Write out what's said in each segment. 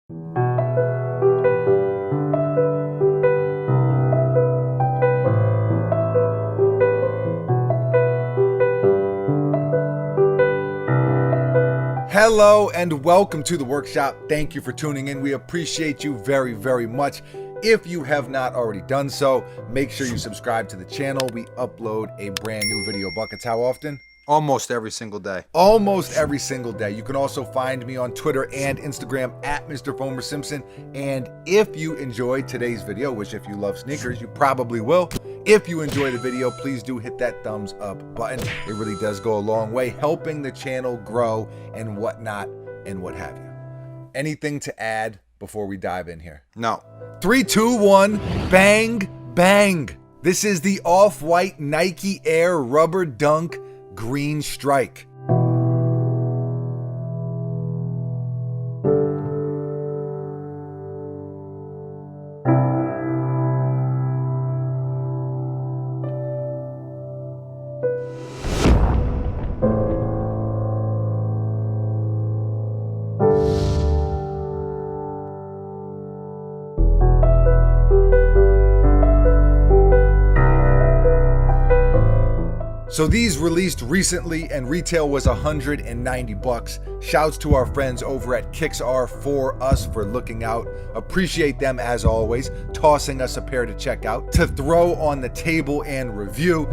Hello and welcome to the workshop. Thank you for tuning in. We appreciate you very, very much. If you have not already done so, make sure you subscribe to the channel. We upload a brand new video. Buckets, how often? Almost every single day. Almost every single day. You can also find me on Twitter and Instagram at Mr. Foamer Simpson. And if you enjoyed today's video, which if you love sneakers, you probably will. If you enjoy the video, please do hit that thumbs up button. It really does go a long way, helping the channel grow and whatnot and what have you. Anything to add before we dive in here? No. 3, 2, 1, bang, bang. This is the off-white Nike Air Rubber Dunk Green Strike. So these released recently and retail was $190. Shouts to our friends over at KixR4Us for looking out. Appreciate them as always, tossing us a pair to check out, to throw on the table and review.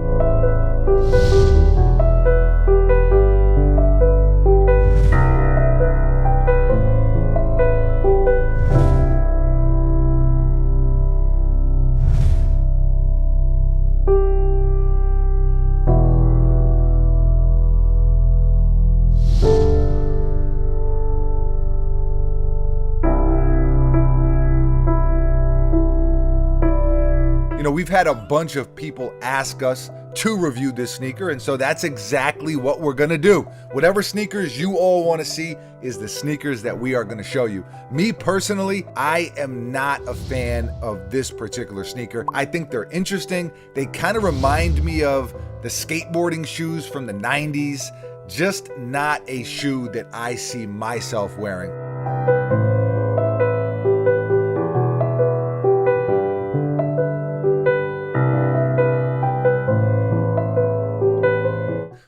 We've had a bunch of people ask us to review this sneaker, and so that's exactly what we're gonna do. Whatever sneakers you all wanna see is the sneakers that we are gonna show you. Me personally, I am not a fan of this particular sneaker. I think they're interesting. They kind of remind me of the skateboarding shoes from the 90s, just not a shoe that I see myself wearing.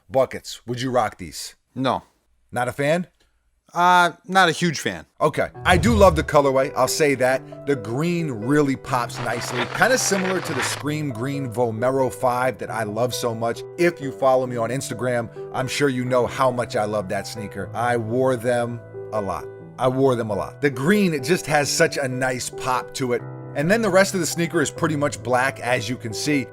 Buckets, would you rock these? No. Not a fan? Not a huge fan. Okay, I do love the colorway, I'll say that. The green really pops nicely. Kind of similar to the Scream Green Vomero 5 that I love so much. If you follow me on Instagram, I'm sure you know how much I love that sneaker. I wore them a lot. The green, it just has such a nice pop to it. And then the rest of the sneaker is pretty much black, as you can see.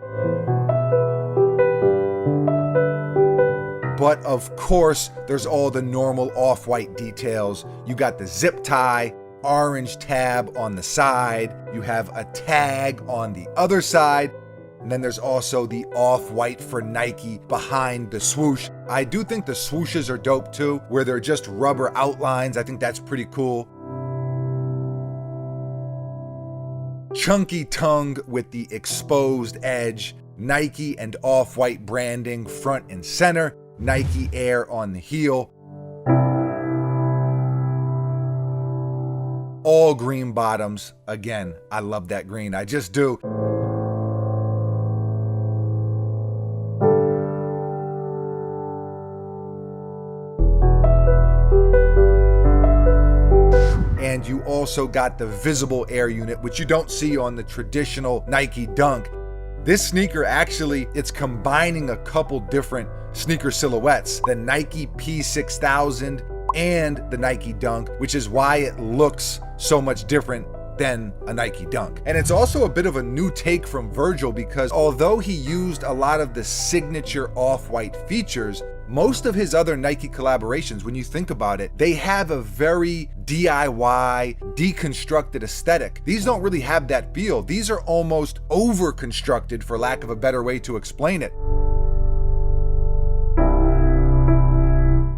But of course, there's all the normal off-white details. You got the zip tie, orange tab on the side, you have a tag on the other side, and then there's also the off-white for Nike behind the swoosh. I do think the swooshes are dope too, where they're just rubber outlines. I think that's pretty cool. Chunky tongue with the exposed edge, Nike and off-white branding front and center. Nike Air on the heel. All green bottoms. Again, I love that green. I just do. And you also got the visible air unit, which you don't see on the traditional Nike Dunk. This sneaker actually, it's combining a couple different sneaker silhouettes, the Nike P6000 and the Nike Dunk, which is why it looks so much different than a Nike Dunk. And it's also a bit of a new take from Virgil, because although he used a lot of the signature off-white features, most of his other Nike collaborations, when you think about it, they have a very DIY, deconstructed aesthetic. These don't really have that feel. These are almost over-constructed, for lack of a better way to explain it.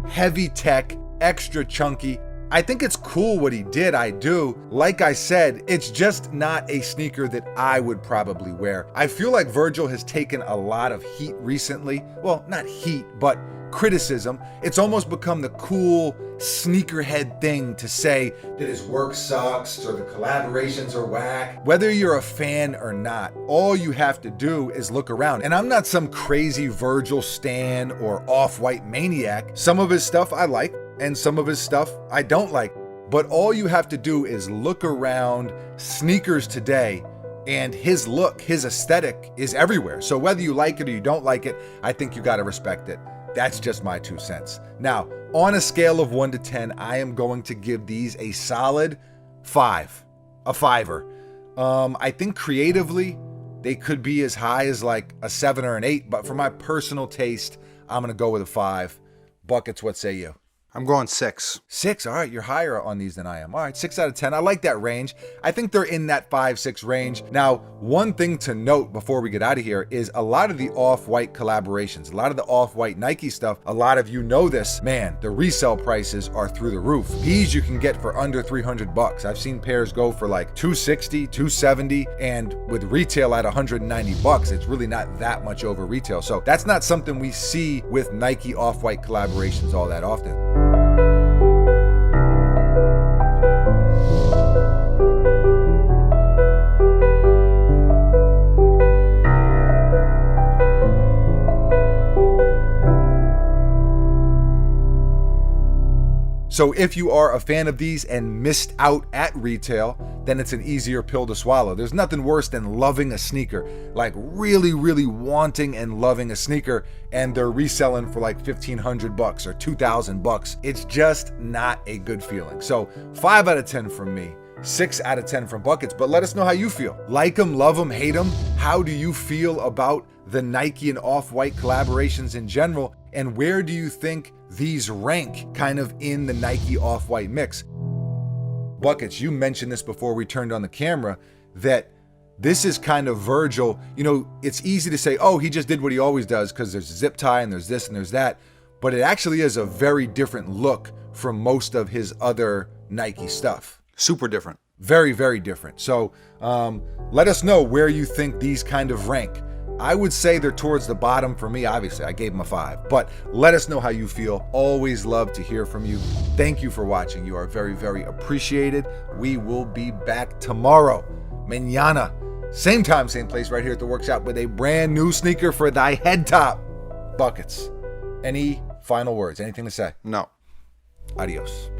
Heavy tech, extra chunky. I think it's cool what he did, I do. Like I said, it's just not a sneaker that I would probably wear. I feel like Virgil has taken a lot of heat recently. Well, not heat, but criticism. It's almost become the cool sneakerhead thing to say that his work sucks or the collaborations are whack. Whether you're a fan or not, all you have to do is look around. And I'm not some crazy Virgil stan or off-white maniac. Some of his stuff I like, and some of his stuff I don't like. But all you have to do is look around sneakers today, and his look, his aesthetic is everywhere. So whether you like it or you don't like it, I think you got to respect it. That's just my 2 cents. Now, on a scale of 1 to 10, I am going to give these a solid 5, a 5er. I think creatively, they could be as high as like a 7 or an 8, but for my personal taste, I'm going to go with a 5. Buckets, what say you? I'm going 6. 6, all right, you're higher on these than I am. All right, 6 out of 10. I like that range. I think they're in that 5-6 range. Now, one thing to note before we get out of here is a lot of the off-white collaborations, a lot of the off-white Nike stuff, a lot of you know this, man, the resale prices are through the roof. These you can get for under $300. I've seen pairs go for like $260, $270, and with retail at $190, it's really not that much over retail. So that's not something we see with Nike off-white collaborations all that often. So if you are a fan of these and missed out at retail, then it's an easier pill to swallow. There's nothing worse than loving a sneaker, like really, really wanting and loving a sneaker, and they're reselling for like $1,500 or $2,000. It's just not a good feeling. So 5 out of 10 from me. 6 out of 10 from Buckets, but let us know how you feel. Like them, love them, hate them. How do you feel about the Nike and Off-White collaborations in general? And where do you think these rank kind of in the Nike Off-White mix? Buckets, you mentioned this before we turned on the camera, that this is kind of Virgil. You know, it's easy to say, oh, he just did what he always does because there's a zip tie and there's this and there's that. But it actually is a very different look from most of his other Nike stuff. Super different. Very, very different. So let us know where you think these kind of rank. I would say they're towards the bottom for me. Obviously, I gave them a 5, but let us know how you feel. Always love to hear from you. Thank you for watching. You are very, very appreciated. We will be back tomorrow, mañana, same time, same place, right here at the workshop with a brand new sneaker for thy head top. Buckets, any final words? Anything to say? No. Adios.